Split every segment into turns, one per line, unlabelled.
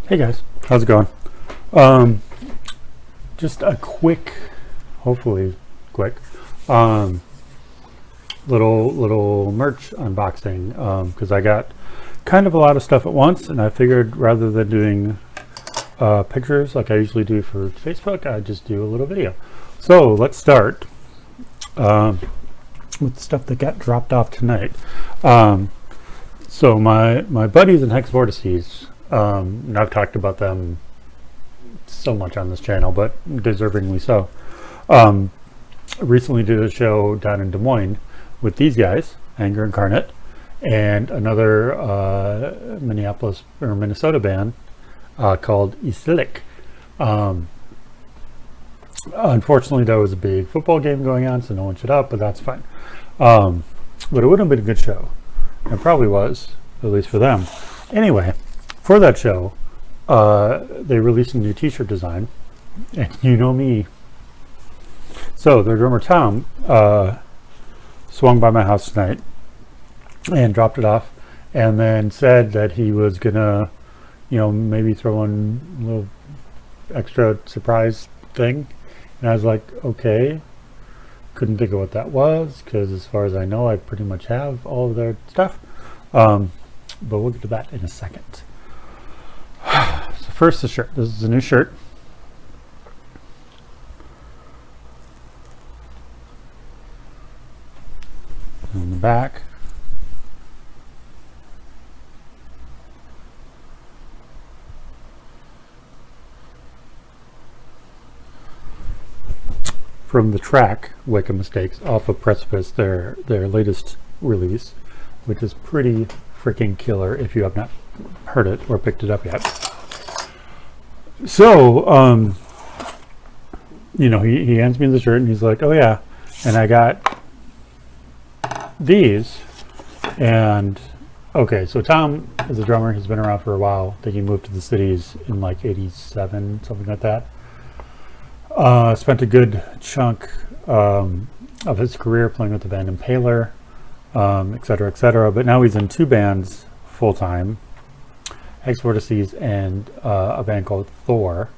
Hey guys, how's it going? Um, just a quick, hopefully quick, um, little merch unboxing because I got kind of a lot of stuff at once, and I figured rather than doing pictures like I usually do for Facebook, I'd just do a little video. So let's start with the stuff that got dropped off tonight. So my buddies in Hex Vortices, and I've talked about them so much on this channel, but deservingly so. Recently did a show down in Des Moines with these guys, Incarnate, and another Minneapolis or Minnesota band called Isilic. Unfortunately, there was a big football game going on, so no one showed up, but that's fine. But it would have been a good show. It probably was, at least for them. Anyway, for that show, they released a new t-shirt design, and you know me. So their drummer Tom swung by my house tonight and dropped it off, and then said that he was gonna, maybe throw in a little extra surprise thing. And I was like, okay. Couldn't think of what that was, because as far as I know, I pretty much have all of their stuff. But we'll get to that in a second. So first, the shirt. This is a new shirt. On the back. From the track Wake of Mistakes off of Precipice, their latest release, which is pretty freaking killer if you have not heard it or picked it up yet. So he hands me the shirt and he's like, oh yeah, and I got these. And okay, so Tom is a drummer. He's been around for a while. I think he moved to the cities in like 87, something like that. Spent a good chunk of his career playing with the band Impaler, etc., etc. But now he's in two bands full time, Hex Vortices and a band called Thor,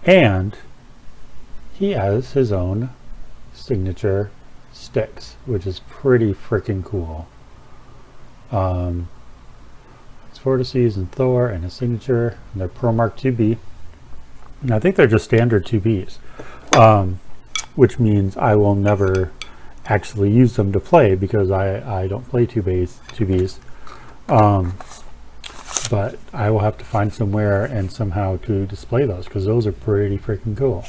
and he has his own signature sticks, which is pretty freaking cool. Hex Vortices and Thor and his signature, and they're Pro Mark 2B. And I think they're just standard 2Bs, which means I will never actually use them to play because I don't play 2Bs. But I will have to find somewhere and somehow to display those, because those are pretty freaking cool.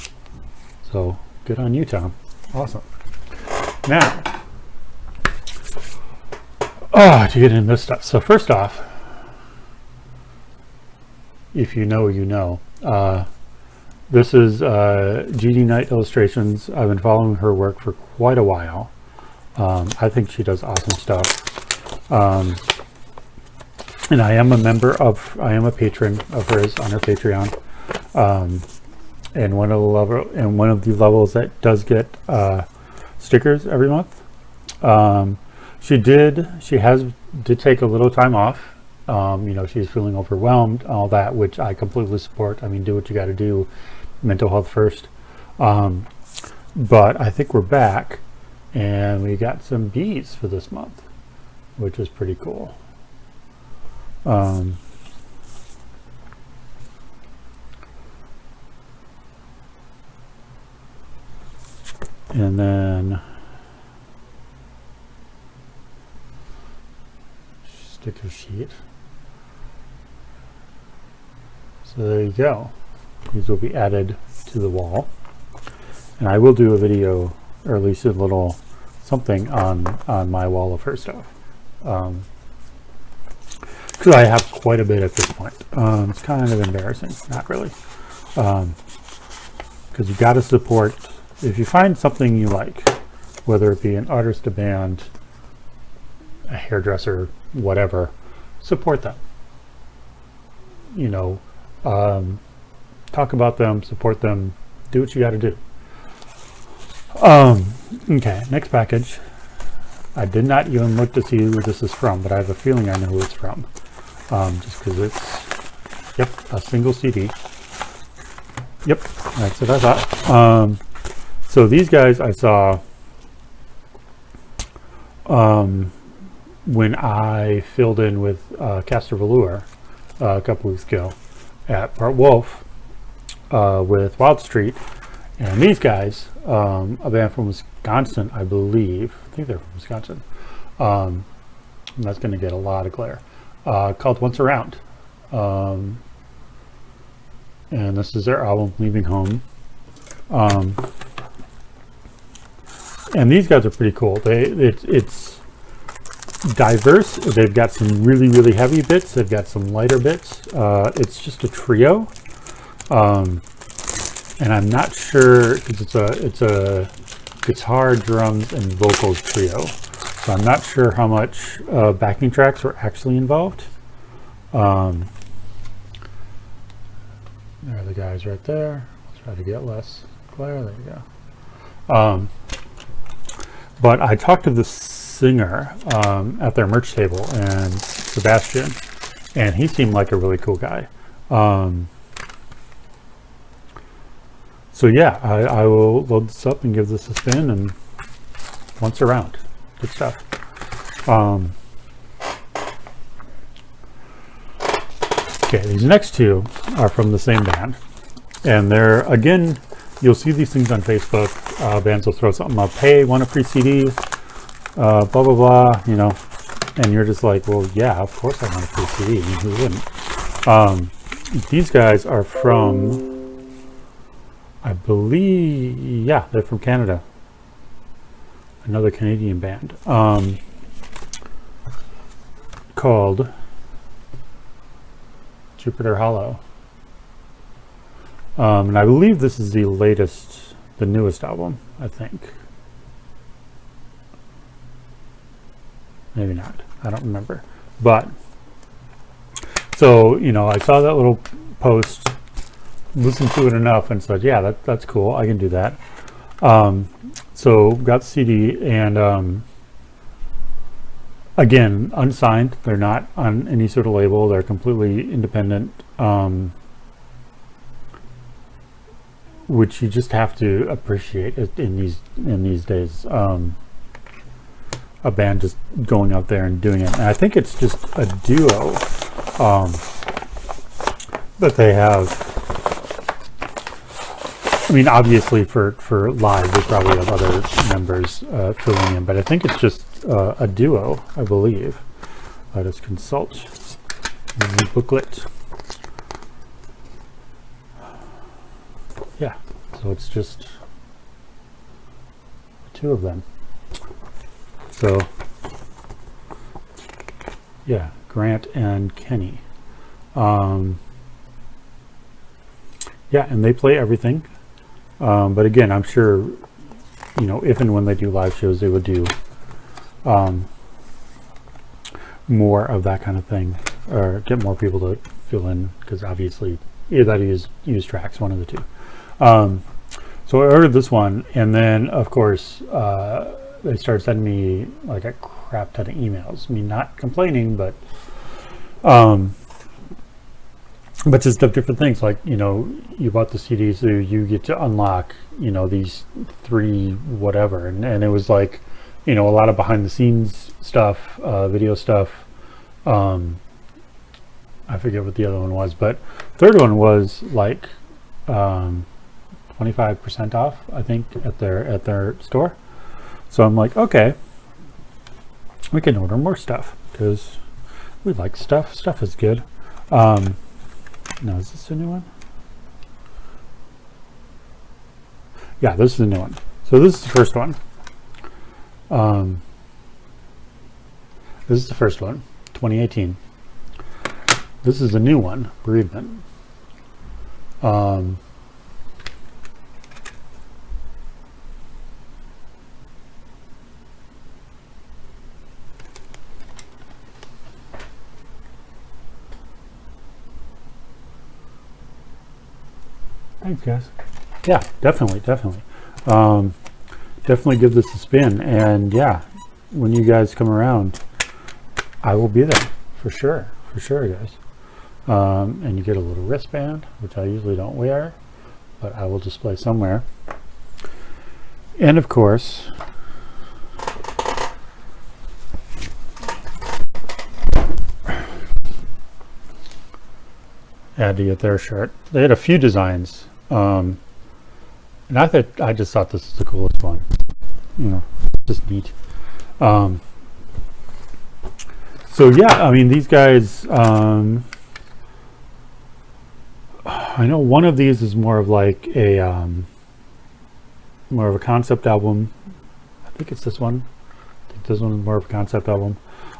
So good on you, Tom. Awesome. Now, to get into this stuff. So first off, if you know, you know. This is Jiji Night Illustrations. I've been following her work for quite a while. I think she does awesome stuff. And I am a patron of hers on her Patreon. And one of the levels that does get stickers every month. She did take a little time off. She's feeling overwhelmed, all that, which I completely support. I mean, do what you got to do, mental health first. But I think we're back, and we got some bees for this month, which is pretty cool. And then sticker sheet. So there you go. These will be added to the wall, and I will do a video, or at least a little something on my wall of her stuff, because I have quite a bit at this point. It's kind of embarrassing, not really, because you got to support. If you find something you like, whether it be an artist, a band, a hairdresser, whatever, support them. Talk about them, support them, do what you got to do. Okay, next package. I did not even look to see who this is from, but I have a feeling I know who it's from. Just because it's Yep, a single CD. Yep, that's what I thought. So these guys I saw when I filled in with Castor Velour a couple weeks ago at Part Wolf with Wild Street. And these guys, a band from Wisconsin, I believe. I think they're from Wisconsin. And that's going to get a lot of glare. Called Once Around. And this is their album, Leaving Home. And these guys are pretty cool. It's diverse. They've got some really, really heavy bits. They've got some lighter bits. It's just a trio. And I'm not sure, because it's a guitar, drums, and vocals trio. So I'm not sure how much backing tracks were actually involved. There are the guys right there. Let's try to get less glare. There you go. But I talked to the singer at their merch table, and Sebastian, and he seemed like a really cool guy. So yeah, I will load this up and give this a spin, and Once Around. Good stuff. Okay, these next two are from the same band, and they're, again, you'll see these things on Facebook. Bands will throw something up, hey, want a free CD, blah blah blah, you know, and you're just like, well, yeah, of course I want a free CD. I mean, who wouldn't? These guys are from, I believe, yeah, they're from Canada. Another Canadian band called Jupiter Hollow. And I believe this is the latest, the newest album, I think. Maybe not. I don't remember. But, so, you know, I saw that little post, listened to it enough, and said, yeah, that's cool. I can do that. So, got the CD, and again, unsigned. They're not on any sort of label. They're completely independent. Which you just have to appreciate it in these days. A band just going out there and doing it, and I think it's just a duo that they have. I mean, obviously for live, they probably have other members filling in, but I think it's just a duo, I believe. Let us consult the booklet. Yeah, so it's just two of them. So, yeah, Grant and Kenny. Yeah, and they play everything. But again, I'm sure, you know, if and when they do live shows, they would do more of that kind of thing, or get more people to fill in, because obviously either use tracks, one of the two. So I ordered this one, and then of course they started sending me like a crap ton of emails. I mean, not complaining, but just of different things, like, you know, you bought the CD, so you get to unlock, you know, these 3 whatever, and it was like, you know, a lot of behind the scenes stuff, video stuff. I forget what the other one was, but third one was like 25% off, I think, at their store. So I'm like, okay, we can order more stuff, because we like stuff. Stuff is good. No, is this a new one? Yeah, this is a new one. So this is the first one. This is the first one, 2018. This is a new one, Bereavement. Thanks, guys. Yeah, definitely. Definitely give this a spin, and yeah, when you guys come around, I will be there for sure, guys. And you get a little wristband, which I usually don't wear, but I will display somewhere. And of course, had to get their shirt. They had a few designs, and I just thought this was the coolest one. You know, just neat. So yeah, I mean, these guys, I know one of these is more of like a more of a concept album. I think it's this one. I think this one is more of a concept album.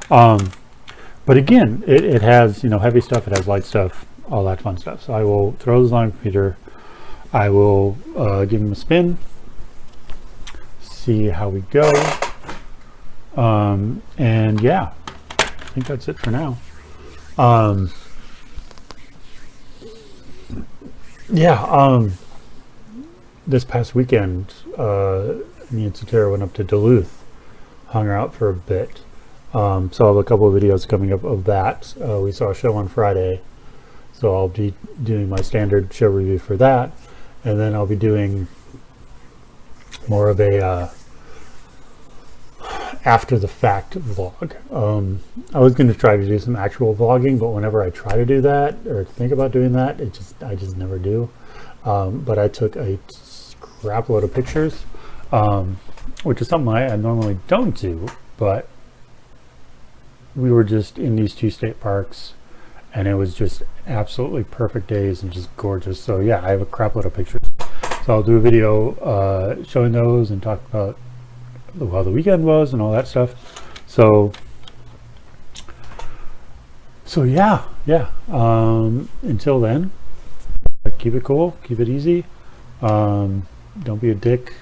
But again, it has, you know, heavy stuff, it has light stuff, all that fun stuff. So I will throw this on my computer. I will give them a spin, see how we go. And yeah, I think that's it for now. This past weekend, me and Satara went up to Duluth, hung out for a bit. So I have a couple of videos coming up of that. We saw a show on Friday, so I'll be doing my standard show review for that, and then I'll be doing more of a after the fact vlog. I was going to try to do some actual vlogging, but whenever I try to do that or think about doing that, I just never do. But I took a crap load of pictures, which is something I normally don't do, but we were just in these two state parks and it was just absolutely perfect days and just gorgeous. So yeah, I have a crap load of pictures. So I'll do a video showing those and talk about how the weekend was and all that stuff. So yeah. Until then, keep it cool, keep it easy. Don't be a dick.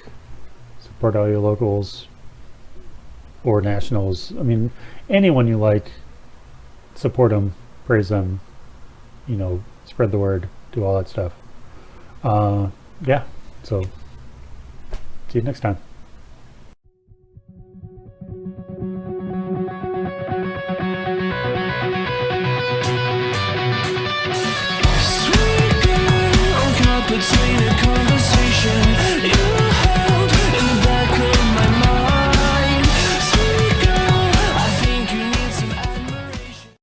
Support all your locals or nationals. I mean, anyone you like, support them, praise them, you know, spread the word, do all that stuff. Yeah, so see you next time.